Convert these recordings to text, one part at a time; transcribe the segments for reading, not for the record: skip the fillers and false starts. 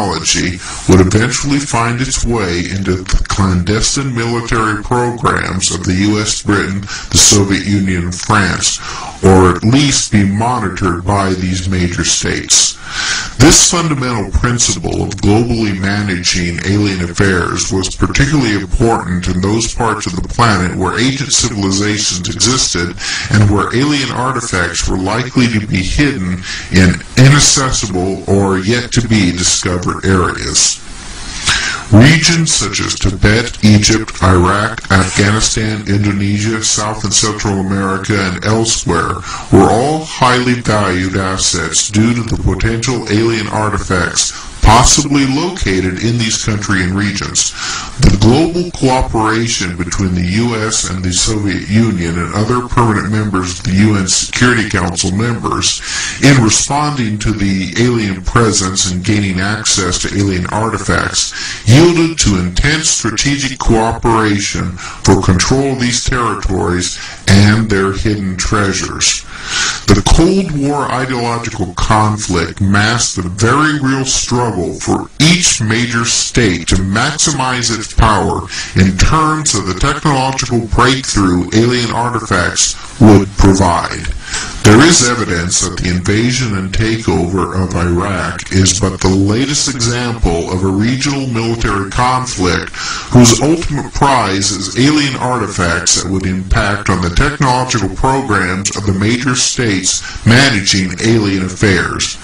technology would eventually find its way into the clandestine military programs of the U.S., Britain, the Soviet Union, and France, or at least be monitored by these major states. This fundamental principle of globally managing alien affairs was particularly important in those parts of the planet where ancient civilizations existed and where alien artifacts were likely to be hidden in inaccessible or yet to be discovered areas. Regions such as Tibet, Egypt, Iraq, Afghanistan, Indonesia, South and Central America, and elsewhere were all highly valued assets due to the potential alien artifacts possibly located in these countries and regions. The global cooperation between the U.S. and the Soviet Union and other permanent members of the UN Security Council members in responding to the alien presence and gaining access to alien artifacts yielded to intense strategic cooperation for control of these territories and their hidden treasures. The Cold War ideological conflict masked the very real struggle for each major state to maximize its power in terms of the technological breakthrough alien artifacts would provide. There is evidence that the invasion and takeover of Iraq is but the latest example of a regional military conflict whose ultimate prize is alien artifacts that would impact on the technological programs of the major states managing alien affairs.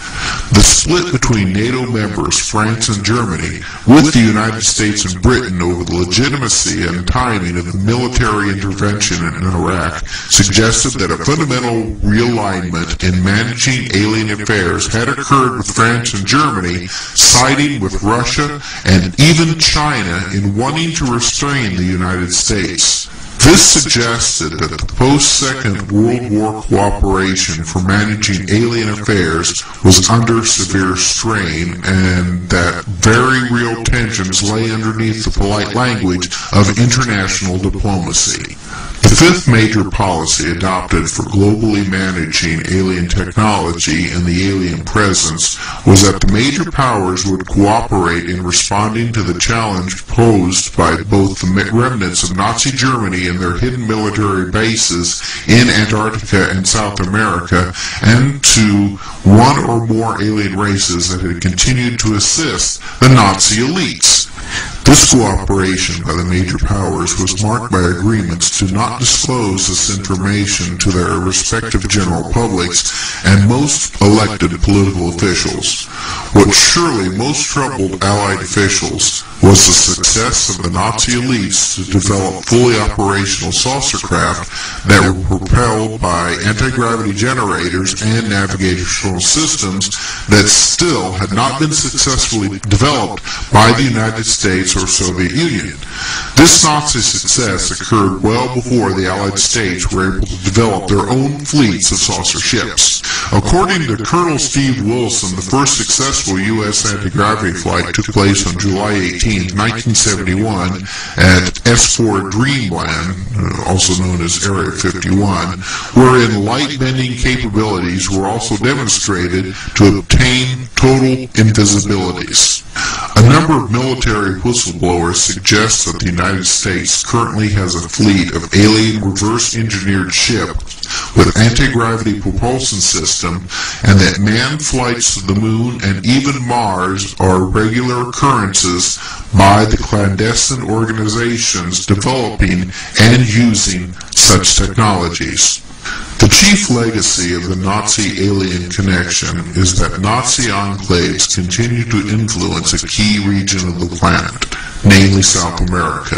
The split between NATO members France and Germany with the United States and Britain over the legitimacy and timing of the military intervention in Iraq suggested that a fundamental realignment in managing alien affairs had occurred with France and Germany siding with Russia and even China in wanting to restrain the United States. This suggested that the post-Second World War cooperation for managing alien affairs was under severe strain and that very real tensions lay underneath the polite language of international diplomacy. The fifth major policy adopted for globally managing alien technology and the alien presence was that the major powers would cooperate in responding to the challenge posed by both the remnants of Nazi Germany and their hidden military bases in Antarctica and South America, and to one or more alien races that had continued to assist the Nazi elites. This cooperation by the major powers was marked by agreements to not disclose this information to their respective general publics and most elected political officials. What surely most troubled Allied officials was the success of the Nazi elites to develop fully operational saucer craft that were propelled by anti-gravity generators and navigational systems that still had not been successfully developed by the United States or Soviet Union. This Nazi success occurred well before the Allied states were able to develop their own fleets of saucer ships. According to Colonel Steve Wilson, the first successful U.S. anti-gravity flight took place on July 18, 1971 at S4 Dreamland, also known as Area 51, wherein light-bending capabilities were also demonstrated to obtain total invisibilities. A number of military whistleblowers suggest that the United States currently has a fleet of alien reverse-engineered ships with anti-gravity propulsion system, and that manned flights to the moon and even Mars are regular occurrences by the clandestine organizations developing and using such technologies. The chief legacy of the Nazi-alien connection is that Nazi enclaves continue to influence a key region of the planet, namely South America,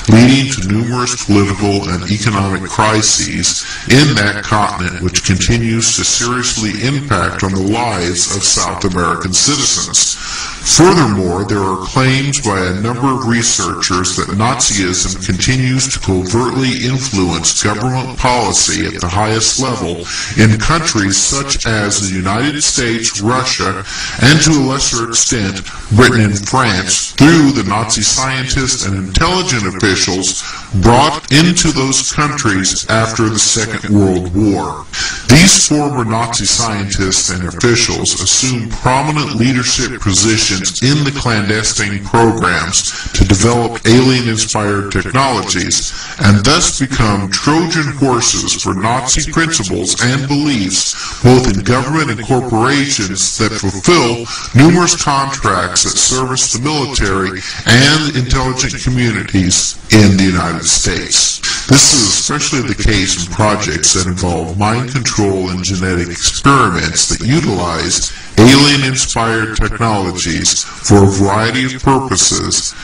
leading to numerous political and economic crises in that continent, which continues to seriously impact on the lives of South American citizens. Furthermore, there are claims by a number of researchers that Nazism continues to covertly influence government policy at the highest level in countries such as the United States, Russia, and to a lesser extent, Britain and France, through the Nazi scientists and intelligence officials brought into those countries after the Second World War. These former Nazi scientists and officials assumed prominent leadership positions participants in the clandestine programs to develop alien-inspired technologies, and thus become Trojan horses for Nazi principles and beliefs, both in government and corporations that fulfill numerous contracts that service the military and intelligent communities in the United States. This is especially the case in projects that involve mind control and genetic experiments that utilize alien-inspired technologies for a variety of purposes.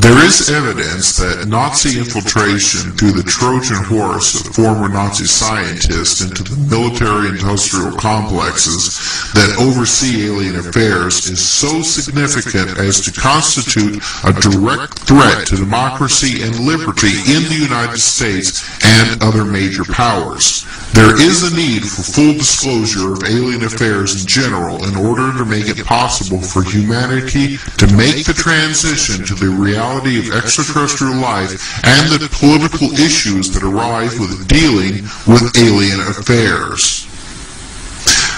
There is evidence that Nazi infiltration through the Trojan horse of former Nazi scientists into the military-industrial complexes that oversee alien affairs is so significant as to constitute a direct threat to democracy and liberty in the United States and other major powers. There is a need for full disclosure of alien affairs in general in order to make it possible for humanity to make the transition to the reality of extraterrestrial life and the political issues that arise with dealing with alien affairs.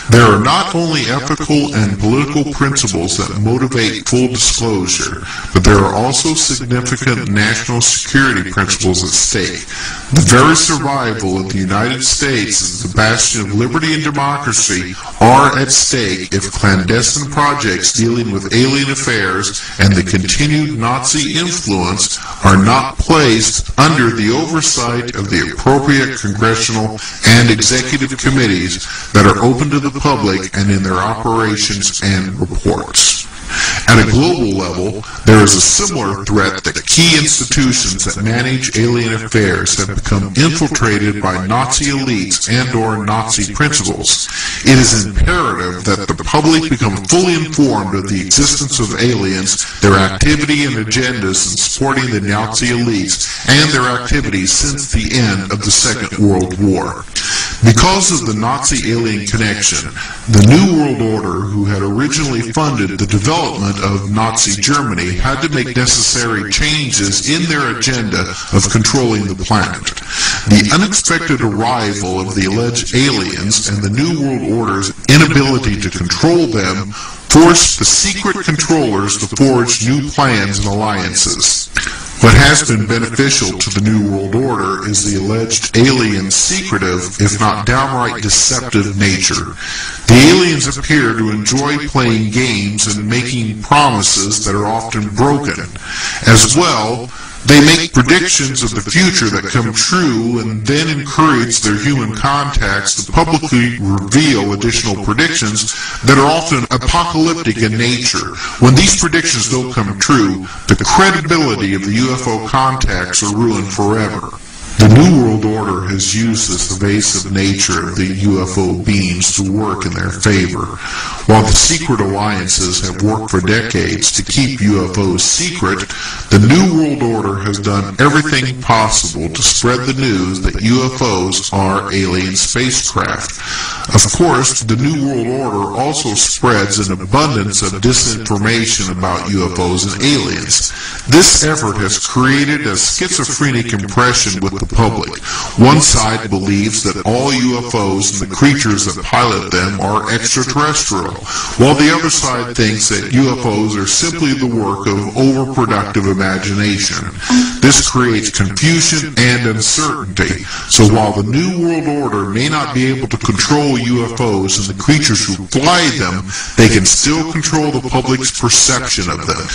There are not only ethical and political principles that motivate full disclosure, but there are also significant national security principles at stake. The very survival of the United States as the bastion of liberty and democracy are at stake if clandestine projects dealing with alien affairs and the continued Nazi influence are not placed under the oversight of the appropriate congressional and executive committees that are open to the public and in their operations and reports. At a global level, there is a similar threat that key institutions that manage alien affairs have become infiltrated by Nazi elites and/or Nazi principles. It is imperative that the public become fully informed of the existence of aliens, their activity and agendas in supporting the Nazi elites, and their activities since the end of the Second World War. Because of the Nazi alien connection, the New World Order, who had originally funded the development of Nazi Germany, had to make necessary changes in their agenda of controlling the planet. The unexpected arrival of the alleged aliens and the New World Order's inability to control them forced the secret controllers to forge new plans and alliances. What has been beneficial to the New World Order is the alleged aliens' secretive, if not downright deceptive nature. The aliens appear to enjoy playing games and making promises that are often broken. As well, they make predictions of the future that come true and then encourage their human contacts to publicly reveal additional predictions that are often apocalyptic in nature. When these predictions don't come true, the credibility of the UFO contacts are ruined forever. The New World Order has used this evasive nature of the UFO beings to work in their favor. While the secret alliances have worked for decades to keep UFOs secret, the New World Order has done everything possible to spread the news that UFOs are alien spacecraft. Of course, the New World Order also spreads an abundance of disinformation about UFOs and aliens. This effort has created a schizophrenic impression with the public. One side believes that all UFOs and the creatures that pilot them are extraterrestrial, while the other side thinks that UFOs are simply the work of overproductive imagination. This creates confusion and uncertainty. So while the New World Order may not be able to control UFOs and the creatures who fly them, they can still control the public's perception of them.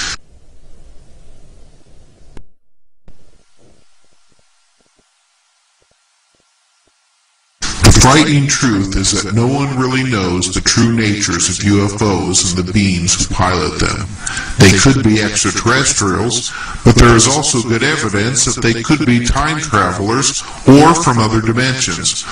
The frightening truth is that no one really knows the true natures of UFOs and the beings who pilot them. They could be extraterrestrials, but there is also good evidence that they could be time travelers or from other dimensions.